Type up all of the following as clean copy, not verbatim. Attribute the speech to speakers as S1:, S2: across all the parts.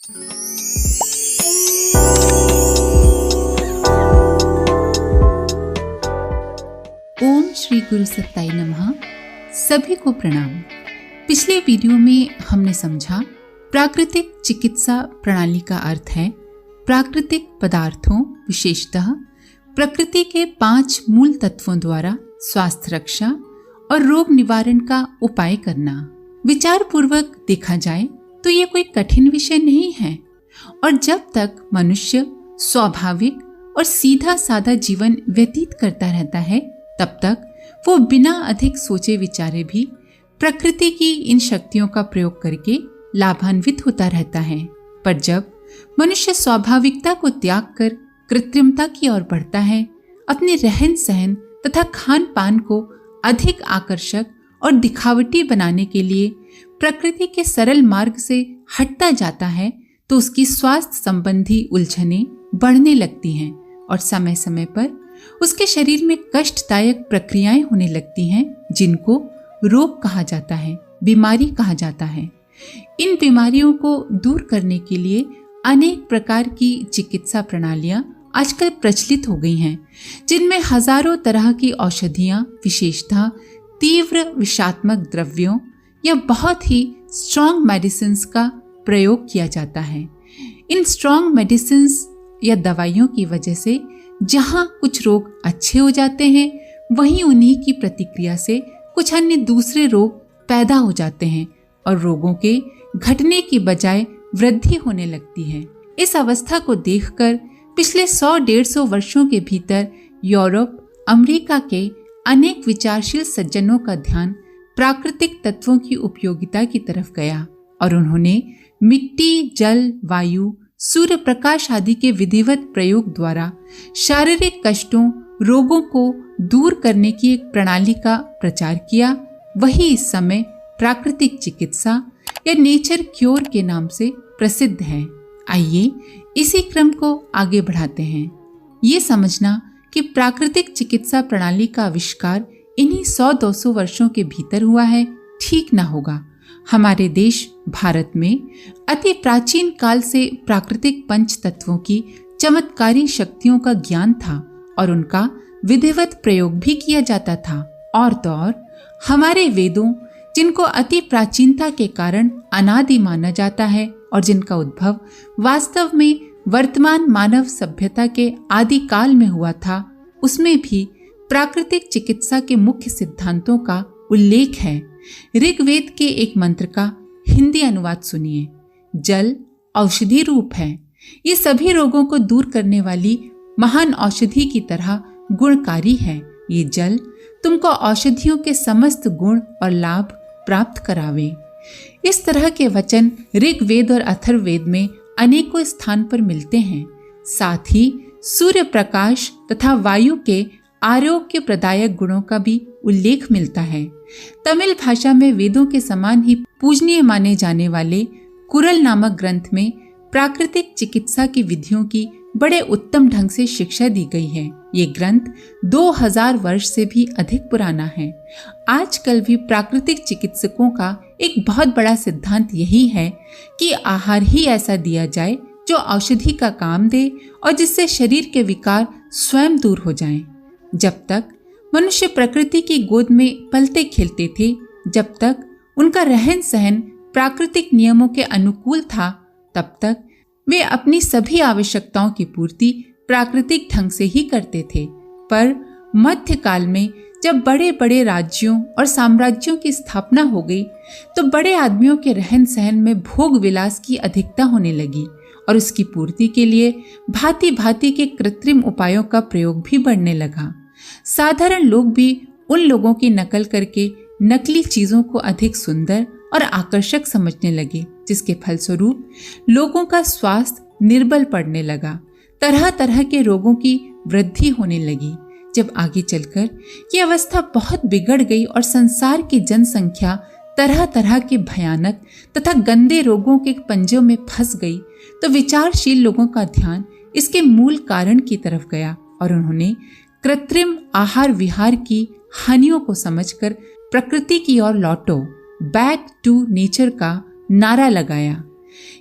S1: ओम श्री गुरु सत्ताई नमः। सभी को प्रणाम। पिछले वीडियो में हमने समझा प्राकृतिक चिकित्सा प्रणाली का अर्थ है प्राकृतिक पदार्थों, विशेषतः प्रकृति के 5 मूल तत्वों द्वारा स्वास्थ्य रक्षा और रोग निवारण का उपाय करना। विचार पूर्वक देखा जाए तो ये कोई कठिन विषय नहीं है, और जब तक मनुष्य स्वाभाविक और सीधा साधा जीवन व्यतीत करता रहता है तब तक वो बिना अधिक सोचे विचारे भी प्रकृति की इन शक्तियों का प्रयोग करके लाभान्वित होता रहता है। पर जब मनुष्य स्वाभाविकता को त्याग कर कृत्रिमता की ओर बढ़ता है, अपने रहन सहन तथा खान पान को अधिक आकर्षक और दिखावटी बनाने के लिए प्रकृति के सरल मार्ग से हटता जाता है, तो उसकी स्वास्थ्य संबंधी उलझनें बढ़ने लगती हैं और समय समय पर उसके शरीर में कष्टदायक प्रक्रियाएं होने लगती हैं, जिनको रोग कहा जाता है, बीमारी कहा जाता है। इन बीमारियों को दूर करने के लिए अनेक प्रकार की चिकित्सा प्रणालियां आजकल प्रचलित हो गई हैं, जिनमें हजारों तरह की औषधियां, विशेषतः तीव्र विषात्मक द्रव्यों या बहुत ही स्ट्रॉन्ग मेडिसिन्स का प्रयोग किया जाता है। इन स्ट्रॉन्ग मेडिसिन्स या दवाइयों की वजह से जहाँ कुछ रोग अच्छे हो जाते हैं, वहीं उन्हीं की प्रतिक्रिया से कुछ अन्य दूसरे रोग पैदा हो जाते हैं और रोगों के घटने की बजाय वृद्धि होने लगती है। इस अवस्था को देखकर पिछले 100-150 वर्षों के भीतर यूरोप, अमेरिका के अनेक विचारशील सज्जनों का ध्यान प्राकृतिक तत्वों की उपयोगिता की तरफ गया और उन्होंने मिट्टी, जल, वायु, सूर्य प्रकाश आदि के विधिवत प्रयोग द्वारा शारीरिक कष्टों, रोगों को दूर करने की एक प्रणाली का प्रचार किया। वही इस समय प्राकृतिक चिकित्सा या नेचर क्योर के नाम से प्रसिद्ध है। आइए इसी क्रम को आगे बढ़ाते हैं। ये समझना कि प्राकृतिक चिकित्सा प्रणाली का आविष्कार इन्हीं 100-200 वर्षों के भीतर हुआ है, ठीक ना होगा। हमारे देश भारत में अति प्राचीन काल से प्राकृतिक पंच तत्वों की चमत्कारी शक्तियों का ज्ञान था और उनका विधिवत प्रयोग भी किया जाता था। और तो और हमारे वेदों, जिनको अति प्राचीनता के कारण अनादि माना जाता है और जिनका उद्भव वास्तव में वर्तमान मानव सभ्यता के आदि काल में हुआ था, उसमें भी प्राकृतिक चिकित्सा के मुख्य सिद्धांतों का उल्लेख है। ऋग्वेद के एक मंत्र का हिंदी अनुवाद सुनिए। जल औषधि रूप है। ये सभी रोगों को दूर करने वाली महान औषधि की तरह गुणकारी है। ये जल तुमको औषधियों के समस्त गुण और लाभ प्राप्त करावे। इस तरह के वचन ऋग्वेद और अथर्ववेद में अनेकों स्थान पर मिलते हैं। साथ ही सूर्य प्रकाश तथा वायु के आरोग्य प्रदायक गुणों का भी उल्लेख मिलता है। तमिल भाषा में वेदों के समान ही पूजनीय माने जाने वाले कुरल नामक ग्रंथ में प्राकृतिक चिकित्सा की विधियों की बड़े उत्तम ढंग से शिक्षा दी गई है। ये ग्रंथ 2000 वर्ष से भी अधिक पुराना है। आजकल भी प्राकृतिक चिकित्सकों का एक बहुत बड़ा सिद्धांत यही है कि आहार ही ऐसा दिया जाए जो औषधि का काम दे और जिससे शरीर के विकार स्वयं दूर हो जाएं। जब तक मनुष्य प्रकृति की गोद में पलते खेलते थे, जब तक उनका रहन सहन प्राकृतिक नियमों के अनुकूल था, तब तक वे अपनी सभी आवश्यकताओं की पूर्ति प्राकृतिक ढंग से ही करते थे। पर मध्यकाल में जब बड़े बड़े राज्यों और साम्राज्यों की स्थापना हो गई, तो बड़े आदमियों के रहन सहन में भोग विलास की अधिकता होने लगी और उसकी पूर्ति के लिए भांति भांति के कृत्रिम उपायों का प्रयोग भी बढ़ने लगा। साधारण लोग भी उन लोगों की नकल करके नकली चीजों को अधिक सुंदर और आकर्षक समझने लगे, जिसके फलस्वरूप लोगों का स्वास्थ्य निर्बल पड़ने लगा। तरह तरह के रोगों की वृद्धि होने लगी। जब आगे चलकर ये अवस्था बहुत बिगड़ गई और संसार की जनसंख्या तरह तरह के भयानक तथा गंदे रोगों के पंजों में फंस गई, तो विचारशील लोगों का ध्यान इसके मूल कारण की तरफ गया और उन्होंने कृत्रिम आहार विहार की हानियों को समझकर प्रकृति की ओर लौटो, बैक टू नेचर का नारा लगाया।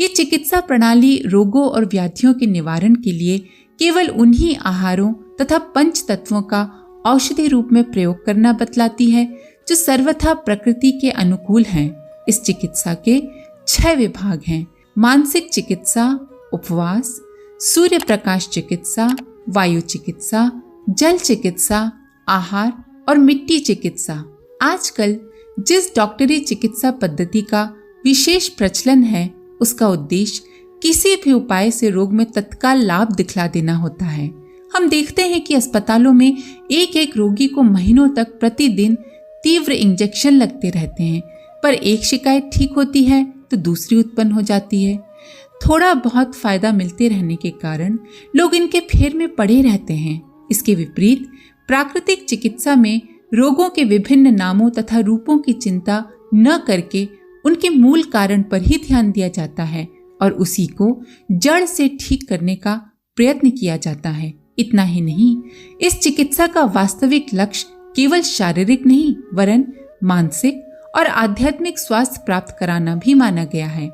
S1: ये चिकित्सा प्रणाली रोगों और व्याधियों के निवारण के लिए केवल उन्हीं आहारों तथा पंच तत्वों का औषधि रूप में प्रयोग करना बतलाती है जो सर्वथा प्रकृति के अनुकूल हैं। इस चिकित्सा के 6 विभाग हैं: मानसिक चिकित्सा, उपवास, सूर्य प्रकाश चिकित्सा, वायु चिकित्सा, जल चिकित्सा, आहार और मिट्टी चिकित्सा। आजकल जिस डॉक्टरी चिकित्सा पद्धति का विशेष प्रचलन है, उसका उद्देश्य किसी भी उपाय से रोग में तत्काल लाभ दिखला देना होता है। हम देखते हैं कि अस्पतालों में एक एक रोगी को महीनों तक प्रतिदिन तीव्र इंजेक्शन लगते रहते हैं, पर एक शिकायत ठीक होती है तो दूसरी उत्पन्न हो जाती है। थोड़ा बहुत फायदा मिलते रहने के कारण लोग इनके फेर में पड़े रहते हैं। इसके विपरीत प्राकृतिक चिकित्सा में रोगों के विभिन्न नामों तथा रूपों की चिंता न करके उनके मूल कारण पर ही ध्यान दिया जाता है और उसी को जड़ से ठीक करने का प्रयत्न किया जाता है। इतना ही नहीं, इस चिकित्सा का वास्तविक लक्ष्य केवल शारीरिक नहीं वरन मानसिक और आध्यात्मिक स्वास्थ्य प्राप्त कराना भी माना गया है,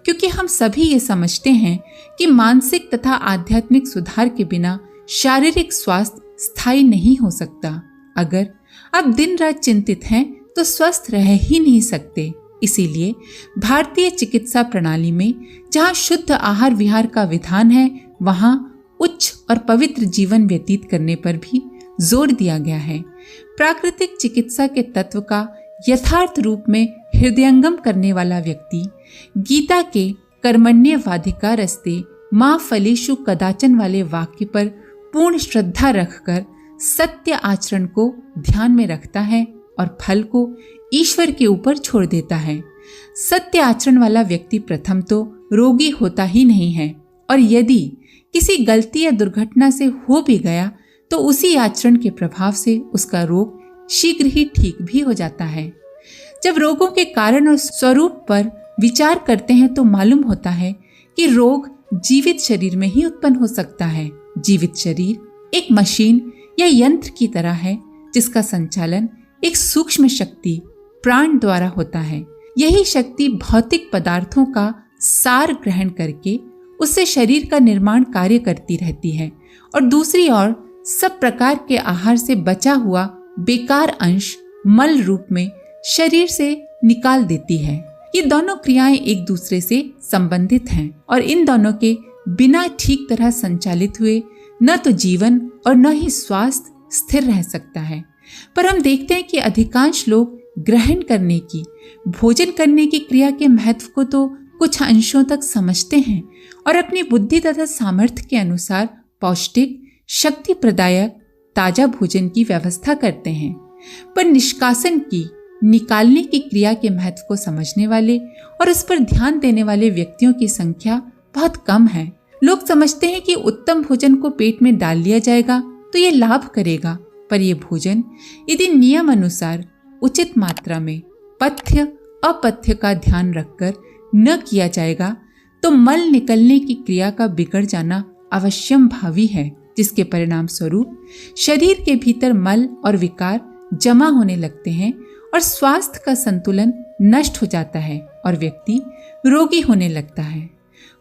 S1: क्योंकि हम सभी ये समझते हैं कि मानसिक तथा आध्यात्मिक सुधार के बिना शारीरिक स्वास्थ्य स्थायी नहीं हो सकता। अगर आप दिन रात चिंतित हैं तो स्वस्थ रह ही नहीं सकते। इसीलिए भारतीय चिकित्सा प्रणाली में जहाँ शुद्ध आहार विहार का विधान है, वहाँ उच्च और पवित्र जीवन व्यतीत करने पर भी जोर दिया गया है। प्राकृतिक चिकित्सा के तत्व का यथार्थ रूप में हृदयंगम करने वाला व्यक्ति गीता के कर्मण्येवाधिकारस्ते मां फलेषु कदाचन वाले वाक्य पर पूर्ण श्रद्धा रखकर सत्य आचरण को ध्यान में रखता है और फल को ईश्वर के ऊपर छोड़ देता है। सत्य आचरण वाला व्यक्ति प्रथम तो रोगी होता ही नहीं है, और यदि किसी गलती या दुर्घटना से हो भी गया तो उसी आचरण के प्रभाव से उसका रोग शीघ्र ही ठीक भी हो जाता है। जब रोगों के कारण और स्वरूप पर विचार करते हैं तो मालूम होता है कि रोग जीवित शरीर में ही उत्पन्न हो सकता है। जीवित शरीर एक मशीन या यंत्र की तरह है जिसका संचालन एक सूक्ष्म शक्ति प्राण द्वारा होता है। यही शक्ति भौतिक पदार्थों का सार ग्रहण करके उससे शरीर का निर्माण कार्य करती रहती है और दूसरी ओर सब प्रकार के आहार से बचा हुआ बेकार अंश मल रूप में शरीर से निकाल देती है। ये दोनों क्रियाएं एक दूसरे से संबंधित हैं और इन दोनों के बिना ठीक तरह संचालित हुए न तो जीवन और न ही स्वास्थ्य स्थिर रह सकता है। पर हम देखते हैं कि अधिकांश लोग ग्रहण करने की, भोजन करने की क्रिया के महत्व को तो कुछ अंशों तक समझते हैं और अपनी बुद्धि तथा सामर्थ्य के अनुसार पौष्टिक, शक्ति प्रदायक, ताजा भोजन की व्यवस्था करते हैं। पर निष्कासन की, निकालने की क्रिया के महत्व को समझने वाले और उस पर ध्यान देने वाले व्यक्तियों की संख्या बहुत कम है। लोग समझते हैं कि उत्तम भोजन को पेट में डाल लिया जाएगा तो ये लाभ करेगा, पर यह भोजन यदि नियम अनुसार उचित मात्रा में पथ्य अपथ्य का ध्यान रखकर न किया जाएगा तो मल निकलने की क्रिया का बिगड़ जाना अवश्यम भावी है, जिसके परिणाम स्वरूप शरीर के भीतर मल और विकार जमा होने लगते हैं और स्वास्थ्य का संतुलन नष्ट हो जाता है और व्यक्ति रोगी होने लगता है।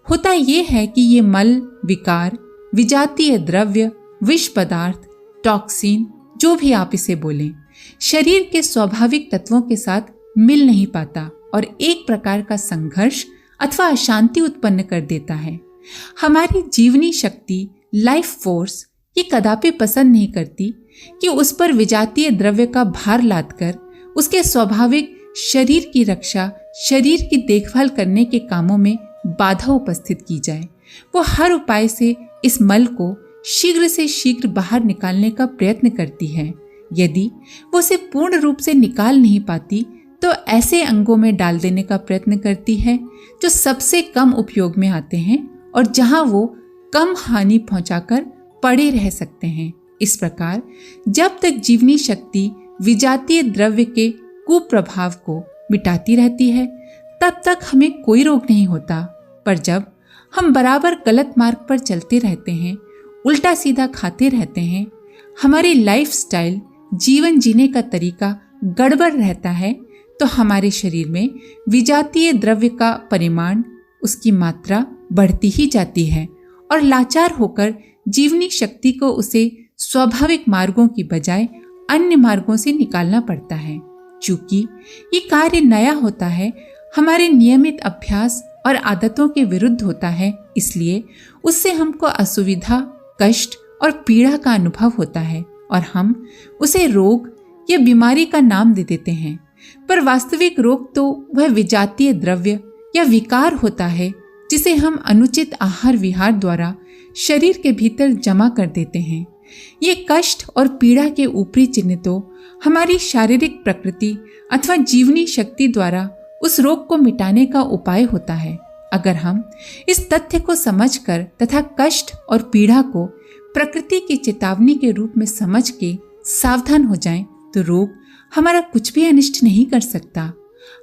S1: होता यह है कि ये मल, विकार, विजातीय द्रव्य, विष पदार्थ, टॉक्सिन, जो भी आप इसे बोलें, शरीर के स्वाभाविक तत्वों के साथ मिल नहीं पाता और एक प्रकार का संघर्ष अथवा अशांति उत्पन्न कर देता है। हमारी जीवनी शक्ति, लाइफ फोर्स, ये कदापि पसंद नहीं करती कि उस पर विजातीय द्रव्य का भार लादकर उसके स्वाभाविक शरीर की रक्षा, शरीर की देखभाल करने के कामों में बाधा उपस्थित की जाए। वो हर उपाय से इस मल को शीघ्र से शीघ्र बाहर निकालने का प्रयत्न करती है। यदि वो उसे पूर्ण रूप से निकाल नहीं पाती तो ऐसे अंगों में डाल देने का प्रयत्न करती है जो सबसे कम उपयोग में आते हैं और जहां वो कम हानि पहुंचाकर पड़े रह सकते हैं। इस प्रकार जब तक जीवनी शक्ति विजातीय द्रव्य के कुप्रभाव को मिटाती रहती है तब तक हमें कोई रोग नहीं होता, पर जब हम बराबर गलत मार्ग पर चलते रहते हैं, उल्टा सीधा खाते रहते हैं, हमारी लाइफस्टाइल, जीवन जीने का तरीका गड़बड़ रहता है, तो हमारे शरीर में विजातीय द्रव्य का परिमाण, उसकी मात्रा बढ़ती ही जाती है और लाचार होकर जीवनी शक्ति को उसे स्वाभाविक मार्गों की बजाय अन्य मार्गों से निकालना पड़ता है। चूंकि ये कार्य नया होता है, हमारे नियमित अभ्यास और आदतों के विरुद्ध होता है, इसलिए उससे हमको असुविधा, कष्ट और पीड़ा का अनुभव होता है और हम उसे रोग या बीमारी का नाम दे देते हैं। पर वास्तविक रोग तो वह विजातीय द्रव्य या विकार होता है जिसे हम अनुचित आहार विहार द्वारा शरीर के भीतर जमा कर देते हैं। ये कष्ट और पीड़ा के ऊपरी चिन्ह तो हमारी शारीरिक प्रकृति अथवा जीवनी शक्ति द्वारा उस रोग को मिटाने का उपाय होता है। अगर हम इस तथ्य को समझकर तथा कष्ट और पीड़ा को प्रकृति की चेतावनी के रूप में समझ के सावधान हो जाएं, तो रोग हमारा कुछ भी अनिष्ट नहीं कर सकता।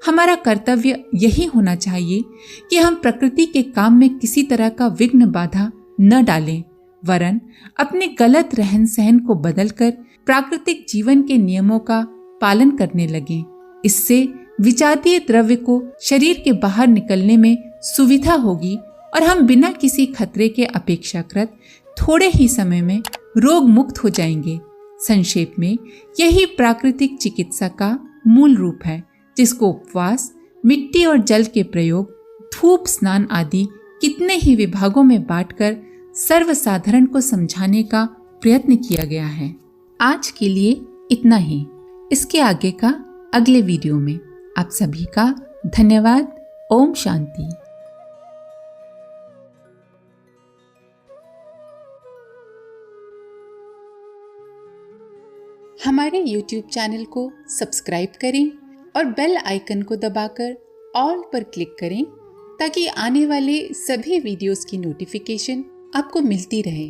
S1: हमारा कर्तव्य यही होना चाहिए कि हम प्रकृति के काम में किसी तरह का विघ्न बाधा न डालें, वरन अपने गलत रहन सहन को बदलकर प्राकृतिक जीवन के नियमों का पालन करने लगें। इससे विजातीय द्रव्य को शरीर के बाहर निकलने में सुविधा होगी और हम बिना किसी खतरे के अपेक्षाकृत थोड़े ही समय में रोग मुक्त हो जाएंगे। संक्षेप में यही प्राकृतिक चिकित्सा का मूल रूप है, जिसको उपवास, मिट्टी और जल के प्रयोग, धूप स्नान आदि कितने ही विभागों में बांटकर सर्वसाधारण को समझाने का प्रयत्न किया गया है। आज के लिए इतना ही। इसके आगे का अगले वीडियो में। आप सभी का धन्यवाद। ओम शांति। हमारे YouTube चैनल को सब्सक्राइब करें और बेल आइकन को दबाकर ऑल पर क्लिक करें ताकि आने वाले सभी वीडियोस की नोटिफिकेशन आपको मिलती रहे।